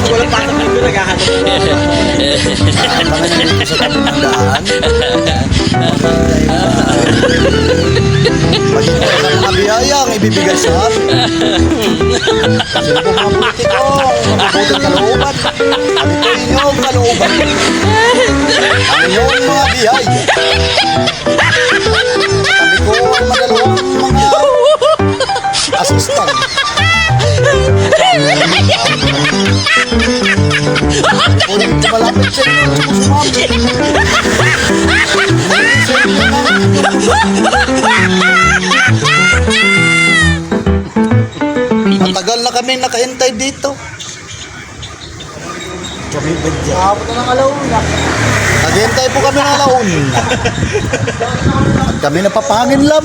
Walang pasok dito, naghahanap. Kami nandito sa tabi ng daan. Maghintay ng mga biyayang ibibigay sa atin. Sino po mga politiko, mabubuting kalooban. Kami po inyong kalooban. Ang inyong mga biyaya. Kami po ang madalawang mga asistan. Kung malapit sa inyo, sumapit. Matagal na kami nakahintay dito. Kami ba dyan? Nakapot na ng alauna. Naghihintay po kami ng alauna. At kami napapangin lang.